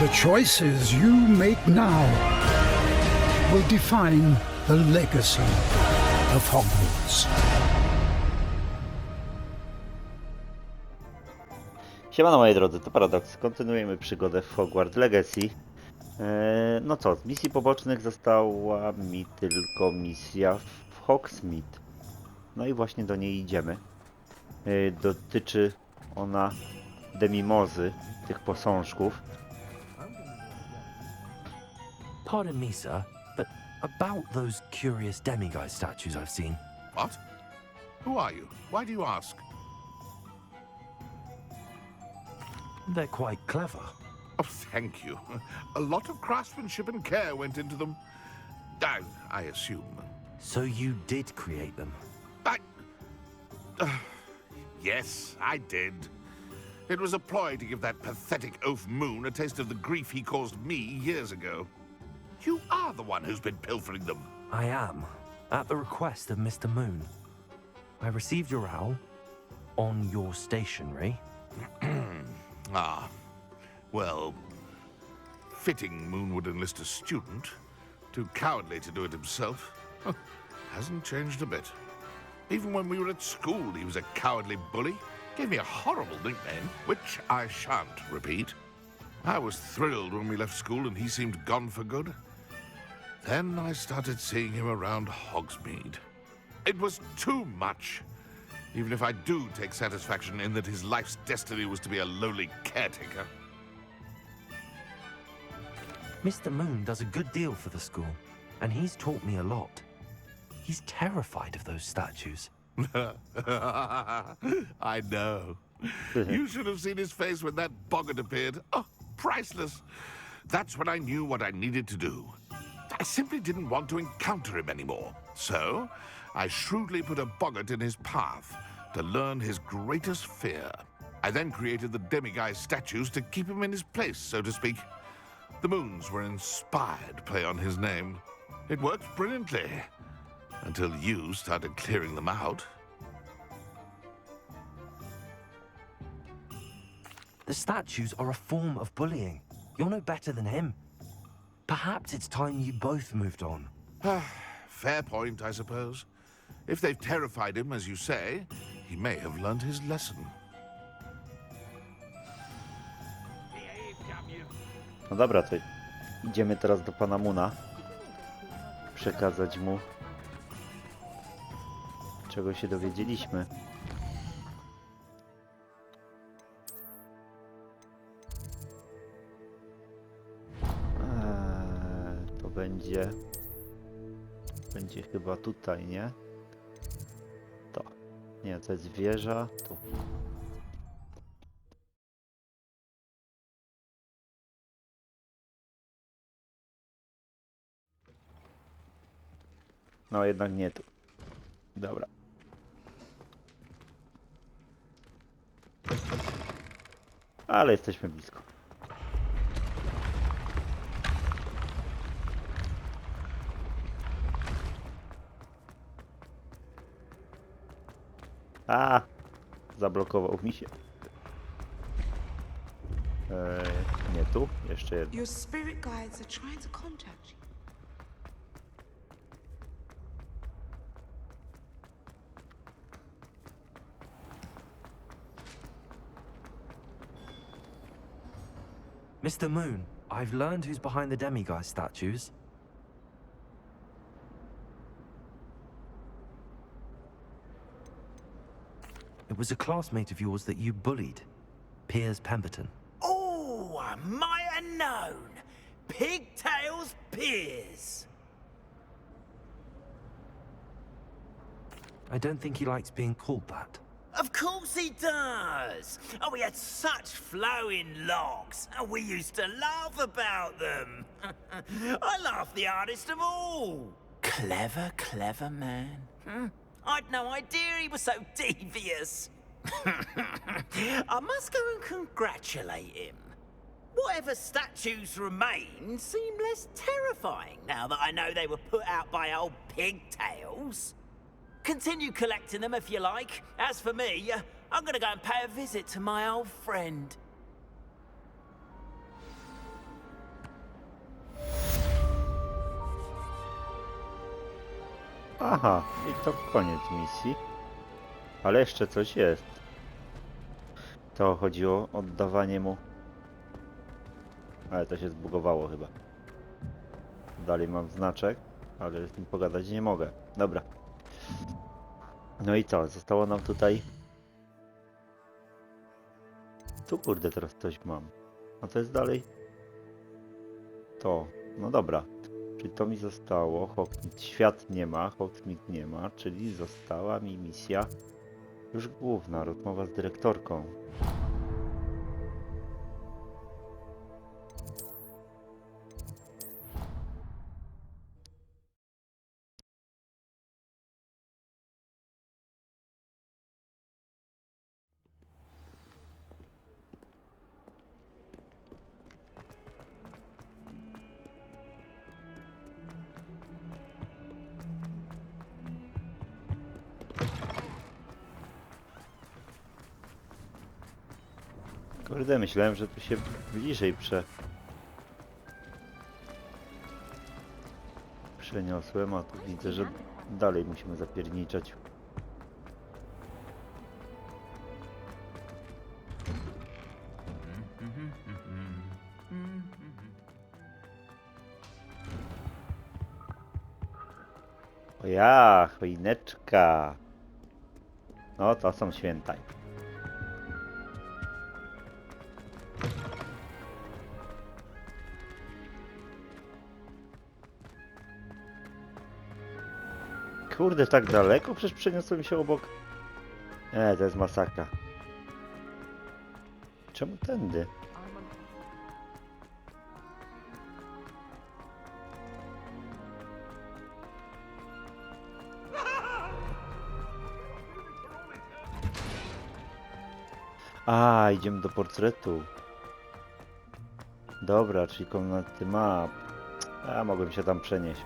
The choices you make now will define the legacy of Hogwarts. Siemano moi drodzy, to Paradoks. Kontynuujemy przygodę w Hogwarts Legacy. No co, z misji pobocznych została mi tylko misja w Hogsmeade. No i właśnie do niej idziemy. Dotyczy ona demimozy, tych posążków. Pardon me, sir, but about those curious demiguise statues I've seen. What? Who are you? Why do you ask? They're quite clever. Oh, thank you. A lot of craftsmanship and care went into them. I assume. So you did create them? Yes, I did. It was a ploy to give that pathetic oaf Moon a taste of the grief he caused me years ago. You are the one who's been pilfering them. I am, at the request of Mr. Moon. I received your owl on your stationery. Ah, well, fitting Moon would enlist a student. Too cowardly to do it himself. Hasn't changed a bit. Even when we were at school, he was a cowardly bully. Gave me a horrible nickname, which I shan't repeat. I was thrilled when we left school and he seemed gone for good. Then I started seeing him around Hogsmeade. It was too much. Even if I do take satisfaction in that his life's destiny was to be a lowly caretaker. Mr. Moon does a good deal for the school, and he's taught me a lot. He's terrified of those statues. I know. You should have seen his face when that boggart appeared. Oh, priceless. That's when I knew what I needed to do. I simply didn't want to encounter him anymore. So, I shrewdly put a boggart in his path to learn his greatest fear. I then created the demiguise statues to keep him in his place, so to speak. The moons were inspired play on his name. It worked brilliantly. Until you started clearing them out. The statues are a form of bullying. You're no better than him. Perhaps it's time you both moved on. Fair point, I suppose. If they've terrified him, as you say, he may have learned his lesson. No dobra, to idziemy teraz do pana Moona. Przekazać mu, czego się dowiedzieliśmy. To będzie chyba tutaj, nie? To. Nie, to jest wieża. Tu. No jednak nie tu. Dobra. Ale jesteśmy blisko. A, zablokował mi się. Nie tu, jeszcze jedno. Your spirit guides are trying to contact you. Mr. Moon, I've learned who's behind the demiguise statues. It was a classmate of yours that you bullied, Piers Pemberton. Oh, I might have known. Pigtails Piers. I don't think he likes being called that. Of course he does. Oh, we had such flowing locks, and we used to laugh about them. I laughed the hardest of all. Clever, clever man. I'd no idea he was so devious. I must go and congratulate him. Whatever statues remain seem less terrifying now that I know they were put out by old pigtails. Continue collecting them if you like. As for me, I'm gonna go and pay a visit to my old friend. Aha, i to koniec misji. Ale jeszcze coś jest. To chodzi o oddawanie mu... Ale to się zbugowało chyba. Dalej mam znaczek, ale z nim pogadać nie mogę. Dobra. No i co? Zostało nam tutaj... Tu kurde teraz coś mam. A to jest dalej... To. No dobra. Czyli to mi zostało. Hogsmeade. Świat nie ma. Hogsmeade nie ma. Czyli została mi misja już główna. Rozmowa z dyrektorką. Kurde, myślałem, że tu się bliżej przeniosłem, a tu widzę, że dalej musimy zapierniczać. O ja, choineczka. No to są święta. Kurde, tak daleko? Przecież przeniosłem się obok. To jest masakra. Czemu tędy? A, idziemy do portretu. Dobra, czyli komnaty map. A, mogłem się tam przenieść.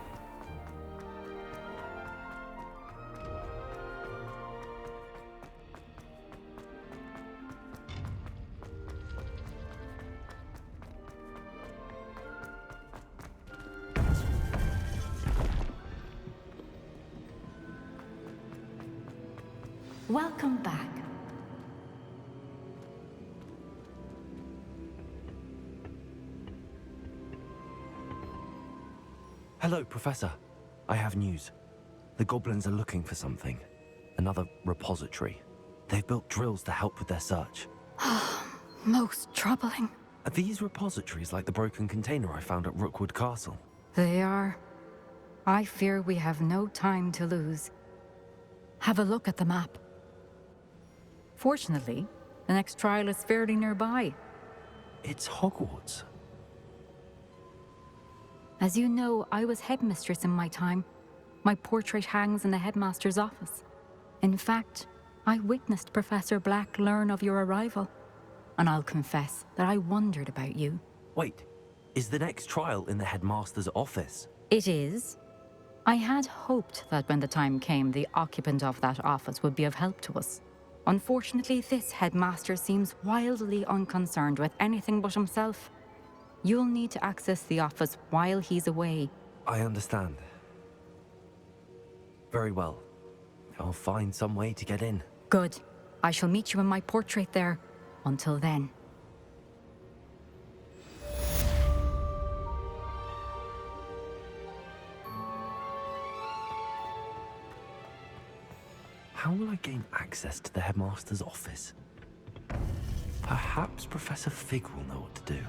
Welcome back. Hello, Professor. I have news. The goblins are looking for something. Another repository. They've built drills to help with their search. Most troubling. Are these repositories like the broken container I found at Rookwood Castle? They are. I fear we have no time to lose. Have a look at the map. Fortunately, the next trial is fairly nearby. It's Hogwarts. As you know, I was headmistress in my time. My portrait hangs in the headmaster's office. In fact, I witnessed Professor Black learn of your arrival. And I'll confess that I wondered about you. Wait, is the next trial in the headmaster's office? It is. I had hoped that when the time came, the occupant of that office would be of help to us. Unfortunately, this headmaster seems wildly unconcerned with anything but himself. You'll need to access the office while he's away. I understand. Very well. I'll find some way to get in. Good. I shall meet you in my portrait there. Until then. How will I gain access to the headmaster's office? Perhaps Professor Fig will know what to do.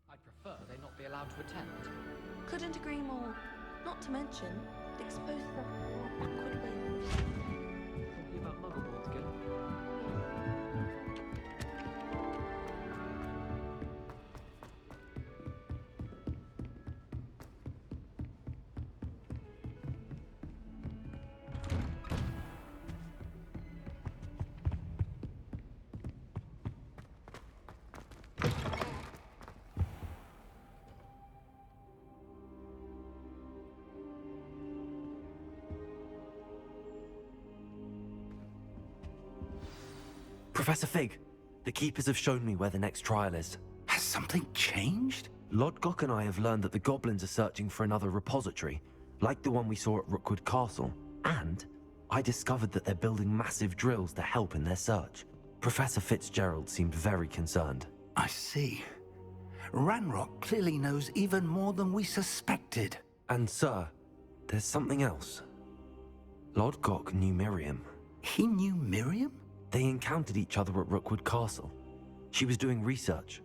I prefer they not be allowed to attend. Couldn't agree more. Not to mention, it exposes them to more backward ways. Talking about muggle boards again. Professor Fig, the keepers have shown me where the next trial is. Has something changed? Lodgok and I have learned that the goblins are searching for another repository, like the one we saw at Rookwood Castle. And I discovered that they're building massive drills to help in their search. Professor Fitzgerald seemed very concerned. I see. Ranrock clearly knows even more than we suspected. And sir, there's something else. Lodgok knew Miriam. He knew Miriam? They encountered each other at Rookwood Castle. She was doing research.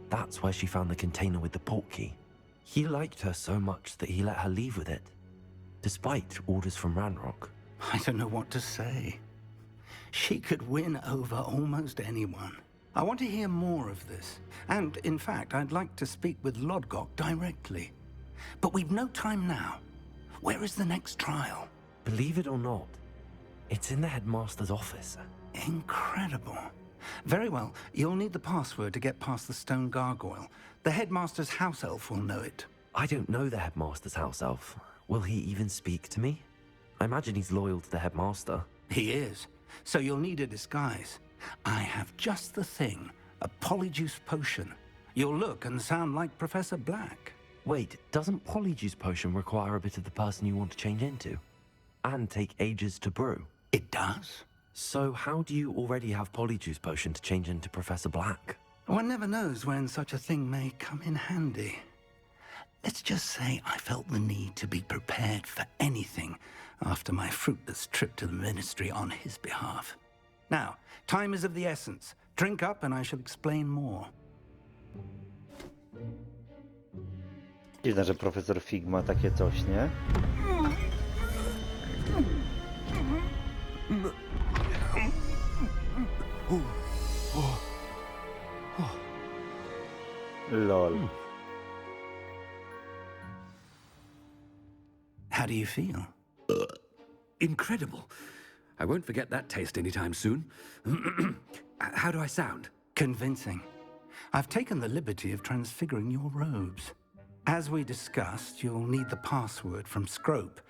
That's where she found the container with the portkey. He liked her so much that he let her leave with it, despite orders from Ranrock. I don't know what to say. She could win over almost anyone. I want to hear more of this. And, in fact, I'd like to speak with Lodgok directly. But we've no time now. Where is the next trial? Believe it or not, it's in the headmaster's office. Incredible. Very well. You'll need the password to get past the stone gargoyle. The headmaster's house elf will know it. I don't know the headmaster's house elf. Will he even speak to me? I imagine he's loyal to the headmaster. He is. So you'll need a disguise. I have just the thing. A polyjuice potion. You'll look and sound like Professor Black. Wait, doesn't Polyjuice Potion require a bit of the person you want to change into? And take ages to brew? It does. So how do you already have Polyjuice Potion to change into Professor Black? One never knows when such a thing may come in handy. Let's just say I felt the need to be prepared for anything after my fruitless trip to the ministry on his behalf. Now, time is of the essence. Drink up and I shall explain more. Dziwne, że profesor Fig ma takie coś, nie? Lol. How do you feel? Incredible. I won't forget that taste anytime soon. How do I sound? Convincing. I've taken the liberty of transfiguring your robes. As we discussed, you'll need the password from Scrope,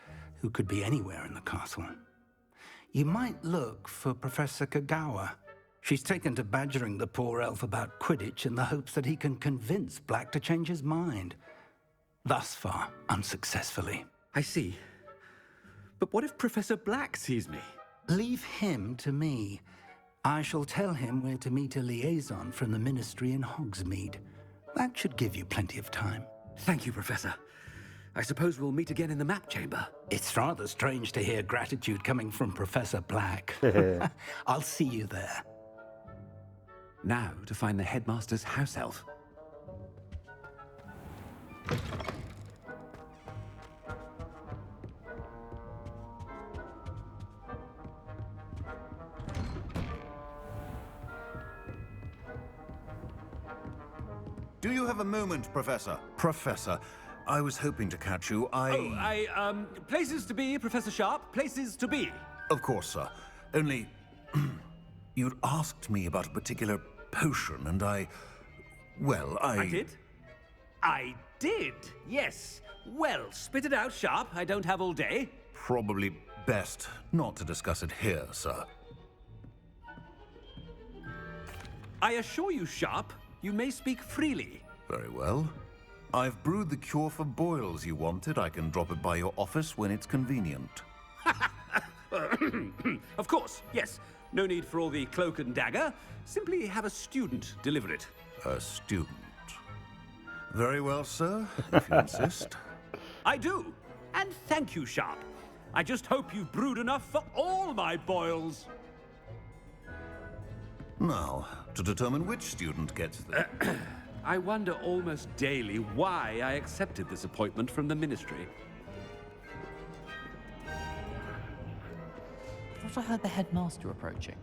who could be anywhere in the castle. You might look for Professor Kagawa. She's taken to badgering the poor elf about Quidditch in the hopes that he can convince Black to change his mind. Thus far, unsuccessfully. I see. But what if Professor Black sees me? Leave him to me. I shall tell him where to meet a liaison from the ministry in Hogsmeade. That should give you plenty of time. Thank you, Professor. I suppose we'll meet again in the map chamber. It's rather strange to hear gratitude coming from Professor Black. I'll see you there. Now to find the headmaster's house elf. Do you have a moment, Professor? Professor, I was hoping to catch you. Places to be, Professor Sharp. Places to be. Of course, sir. Only, you'd asked me about a particular potion, and I did? I did, yes. Well, spit it out, Sharp. I don't have all day. Probably best not to discuss it here, sir. I assure you, Sharp, you may speak freely. Very well. I've brewed the cure for boils you wanted. I can drop it by your office when it's convenient. Of course, yes. No need for all the cloak and dagger. Simply have a student deliver it. A student. Very well, sir, if you insist. I do. And thank you, Sharp. I just hope you've brewed enough for all my boils. Now, to determine which student gets the... I wonder almost daily why I accepted this appointment from the ministry. I thought I heard the headmaster approaching.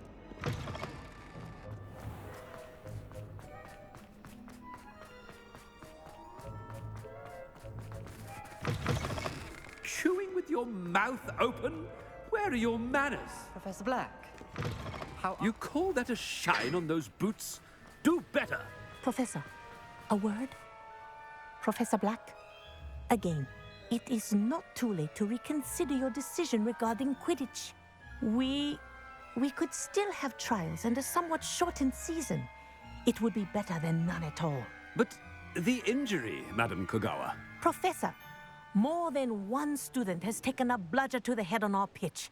Chewing with your mouth open? Where are your manners? Professor Black, how... You call that a shine on those boots? Do better! Professor, a word? Professor Black, again, it is not too late to reconsider your decision regarding Quidditch. We we could still have trials and a somewhat shortened season. It would be better than none at all. But the injury, Madam Kogawa. Professor, more than one student has taken a bludger to the head on our pitch.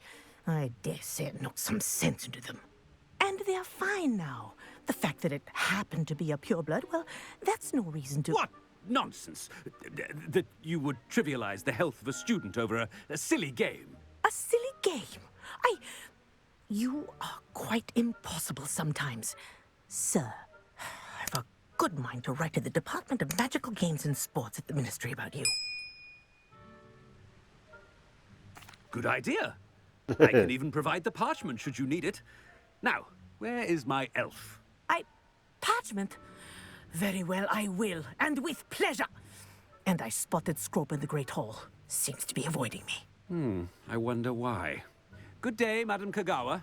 I dare say it knocked some sense into them. And they're fine now. The fact that it happened to be a pureblood, well, that's no reason to... What nonsense! That you would trivialize the health of a student over a silly game. A silly game? You are quite impossible sometimes. Sir, I've a good mind to write to the Department of Magical Games and Sports at the Ministry about you. Good idea. I can even provide the parchment should you need it. Now, where is my elf? Parchment? Very well, I will, and with pleasure. And I spotted Scrope in the Great Hall. Seems to be avoiding me. I wonder why. Good day, Madam Kogawa.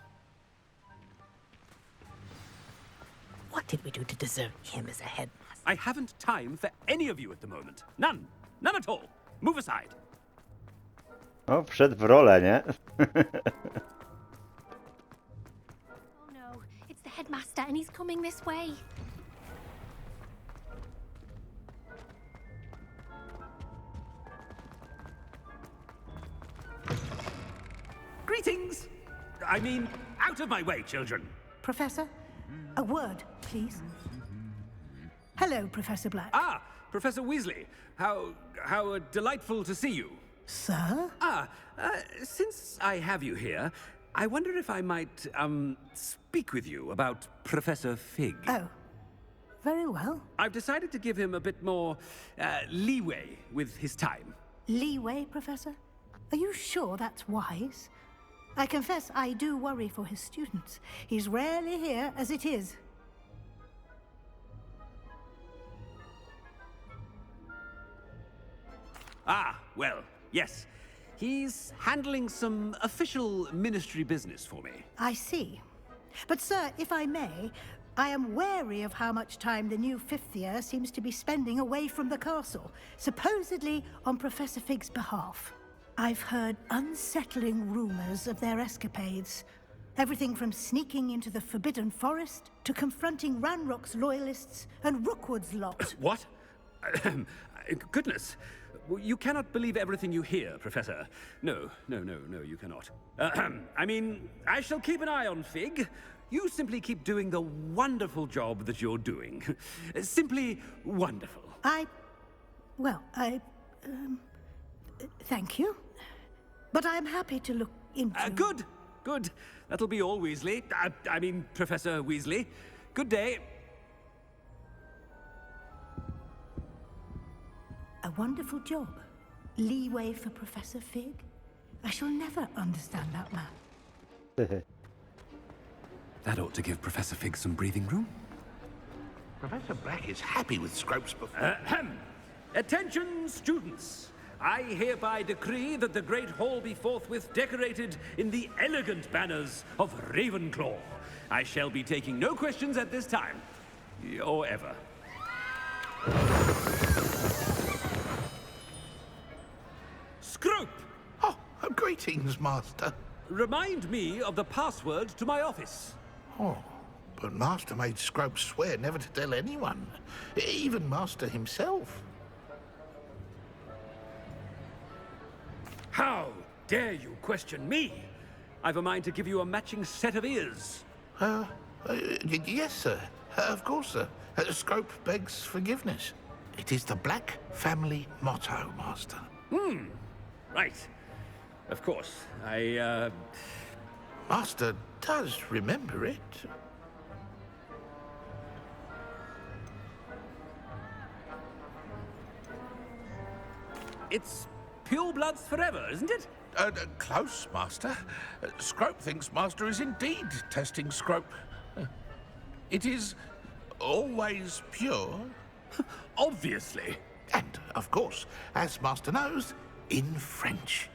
What did we do to deserve him as a headmaster? I haven't time for any of you at the moment. None. None at all. Move aside. O, wszedł w rolę, nie? Oh no, it's the headmaster and he's coming this way. Greetings! I mean, out of my way, children. Professor, a word, please. Hello, Professor Black. Ah, Professor Weasley. How delightful to see you. Sir? Since I have you here, I wonder if I might, speak with you about Professor Fig. Oh, very well. I've decided to give him a bit more, leeway with his time. Leeway, Professor? Are you sure that's wise? I confess I do worry for his students. He's rarely here as it is. Well, yes. He's handling some official ministry business for me. I see. But, sir, if I may, I am wary of how much time the new fifth year seems to be spending away from the castle, supposedly on Professor Fig's behalf. I've heard unsettling rumors of their escapades. Everything from sneaking into the Forbidden Forest to confronting Ranrock's loyalists and Rookwood's lot. What? Goodness. You cannot believe everything you hear, Professor. No, you cannot. I mean, I shall keep an eye on Fig. You simply keep doing the wonderful job that you're doing. Simply wonderful. Thank you. But I'm happy to look into... Good. That'll be all, Weasley. I mean, Professor Weasley. Good day. A wonderful job. Leeway for Professor Fig? I shall never understand that man. That ought to give Professor Fig some breathing room. Professor Black is happy with Scrope's performance. Attention, students. I hereby decree that the Great Hall be forthwith decorated in the elegant banners of Ravenclaw. I shall be taking no questions at this time. Or ever. Scrope! Oh, greetings, Master. Remind me of the password to my office. Oh, but Master made Scrope swear never to tell anyone, even Master himself. How dare you question me? I've a mind to give you a matching set of ears. Yes, sir. Of course, sir. Scrope begs forgiveness. It is the Black family motto, Master. Right. Of course. Master does remember it. It's purebloods forever, isn't it? Close, Master. Scrope thinks Master is indeed testing Scrope. It is always pure. Obviously. And, of course, as Master knows, in French.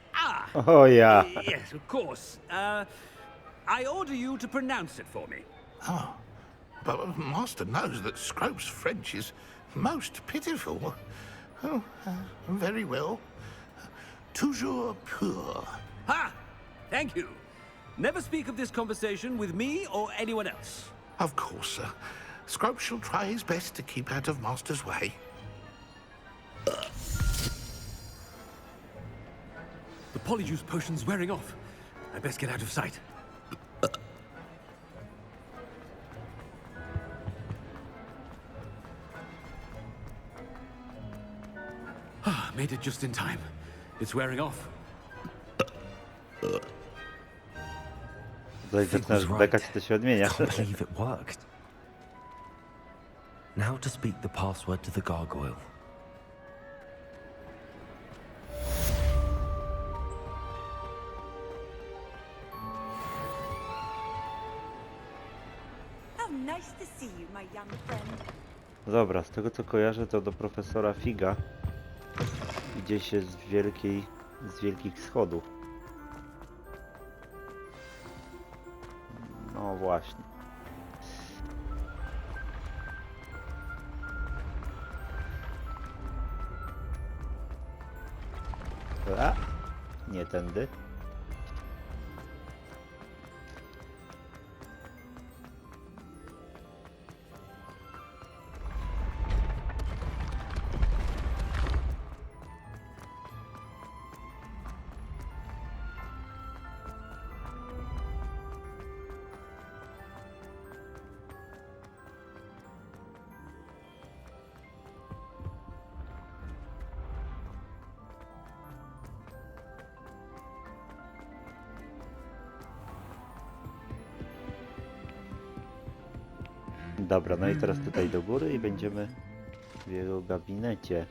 Oh, yeah. Yes, of course. I order you to pronounce it for me. Oh, but Master knows that Scrope's French is most pitiful. Oh, very well. Toujours pur. Ha! Thank you. Never speak of this conversation with me or anyone else. Of course, sir. Scrope shall try his best to keep out of Master's way. The polyjuice potion's wearing off. I best get out of sight. Made it just in time. It's wearing off. Jak zaczynasz bekać, to się odmienia. Can't believe it worked. Now to speak the password to the gargoyle. How nice to see you, my young friend. Dobra, z tego co kojarzę, to do profesora Figa idzie się z wielkich schodów. No właśnie. A, nie tędy. Dobra, no i teraz tutaj do góry i będziemy w jego gabinecie.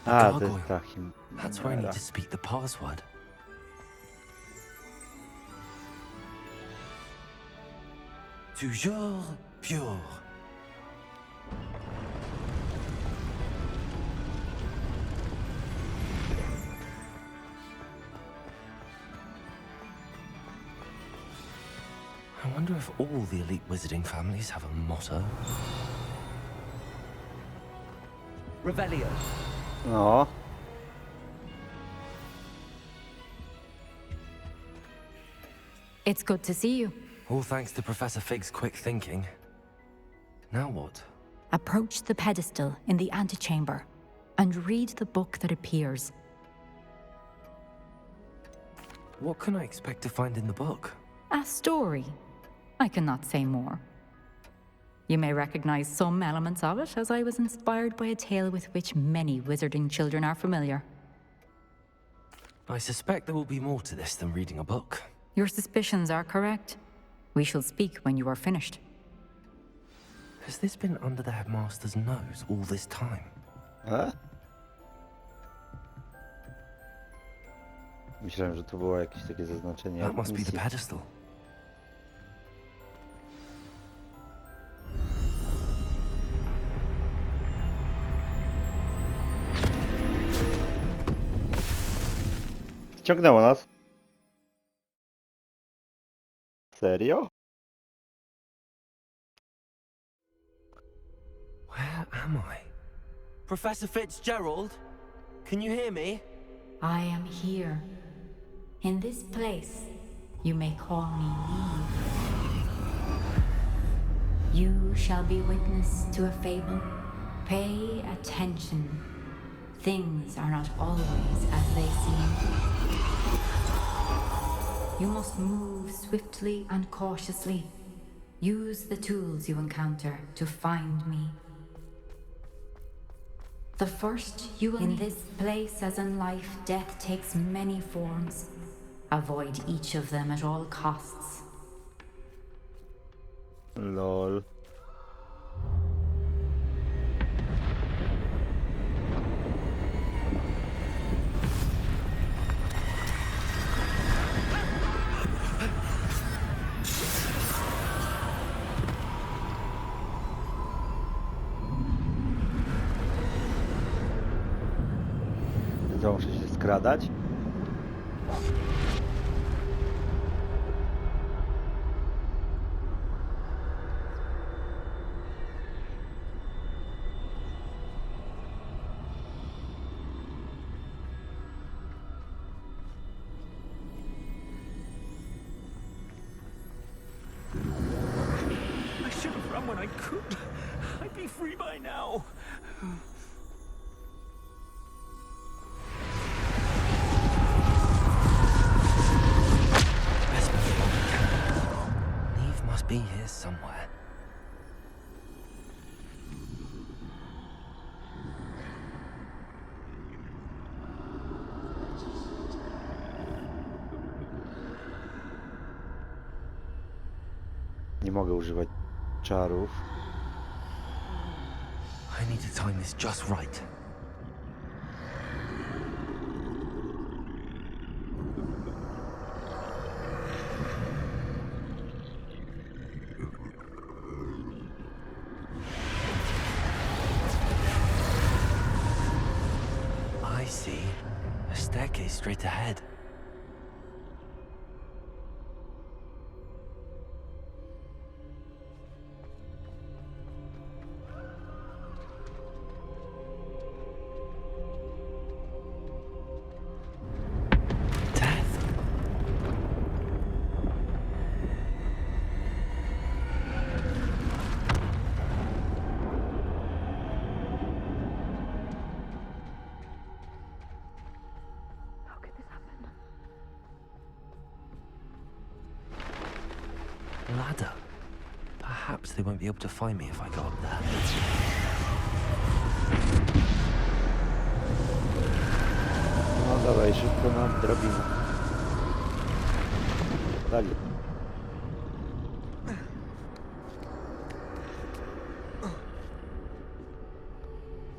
Ah, to jest ta That's where I need to speak the password. Toujours pure. I wonder if all the elite wizarding families have a motto. Revelio. No. It's good to see you. All thanks to Professor Fig's quick thinking. Now what? Approach the pedestal in the antechamber and read the book that appears. What can I expect to find in the book? A story. I cannot say more. You may recognize some elements of it, as I was inspired by a tale with which many wizarding children are familiar. I suspect there will be more to this than reading a book. Your suspicions are correct. We shall speak when you are finished. Has this been under the headmaster's nose all this time? A? Myślałem, że to było jakieś takie zaznaczenie. That must be the misji. pedestal. Ściągnęło nas. Serio? Where am I? Professor Fitzgerald? Can you hear me? I am here. In this place, you may call me Eve. You shall be witness to a fable. Pay attention. Things are not always as they seem. You must move swiftly and cautiously. Use the tools you encounter to find me. The first you will in this place, as in life, death takes many forms. Avoid each of them at all costs. Lol. Co, muszę się skradać? I should have run when I could. I'd be free by now. Neve must be here somewhere. Nie mogę używać czarów. I need to time this just right. I see a staircase straight ahead. Ladder. Perhaps they won't be able to find me if I go up there. No dawaj, szybko na drabinę. Dali.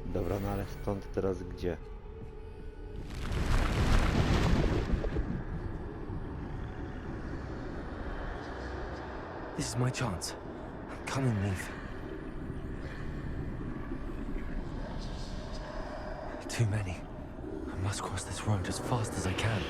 Dobra, no ale stąd teraz gdzie? This is my chance. Come and leave. Too many. I must cross this road as fast as I can.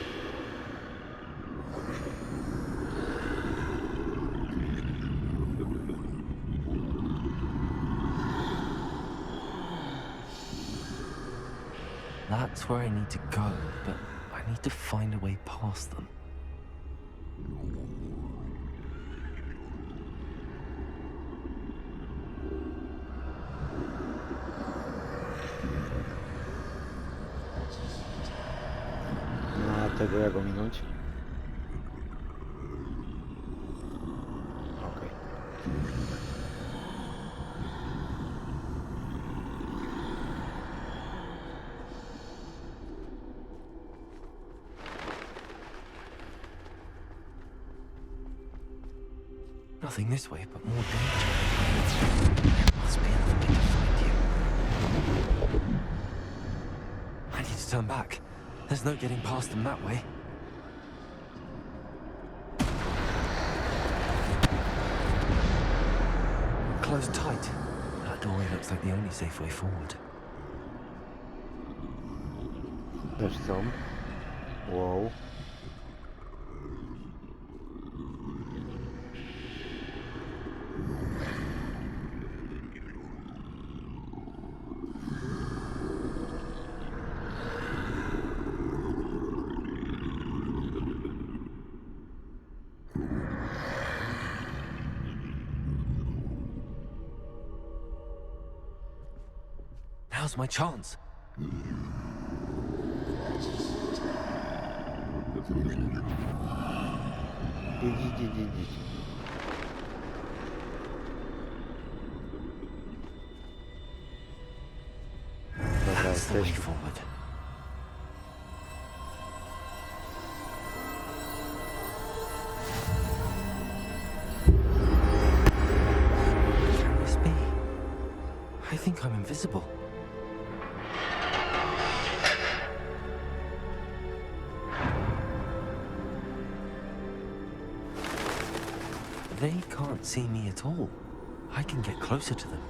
That's where I need to go, but I need to find a way past them. Tego jak ominąć? Okej. Nothing this way, but more danger. There must be another way to find you. I need to turn back. There's no getting past them that way. Closed tight. That doorway looks like the only safe way forward. Też są. Wow. Now's my chance. Idź. Dobra, That's the way jesteśmy. forward. Can this be? I think I'm invisible. They can't see me at all. I can get closer to them.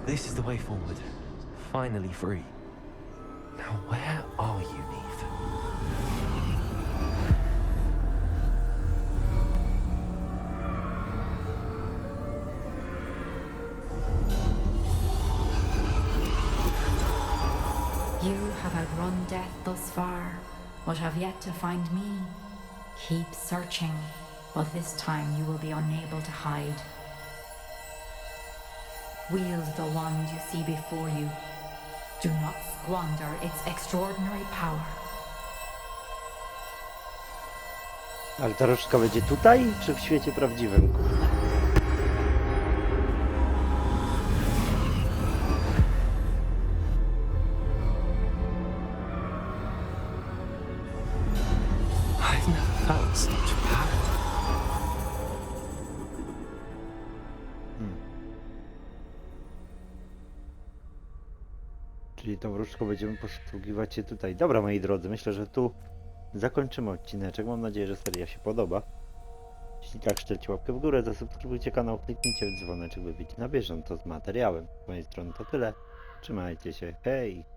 This is the way forward. Finally free. Now where are you, Neve? You have outrun death thus far, but have yet to find me. Keep searching, but this time you will be unable to hide. Wield the wand you see before you. Do not squander its extraordinary power. Ale ta różdżka będzie tutaj, czy w świecie prawdziwym? I've never felt such power. Czyli tą różdżką będziemy posługiwać się tutaj. Dobra, moi drodzy, myślę, że tu zakończymy odcineczek. Mam nadzieję, że seria się podoba. Jeśli tak, szczelcie łapkę w górę, zasubskrybujcie kanał, kliknijcie w dzwoneczek, by być na bieżąco z materiałem. Z mojej strony to tyle. Trzymajcie się, hej!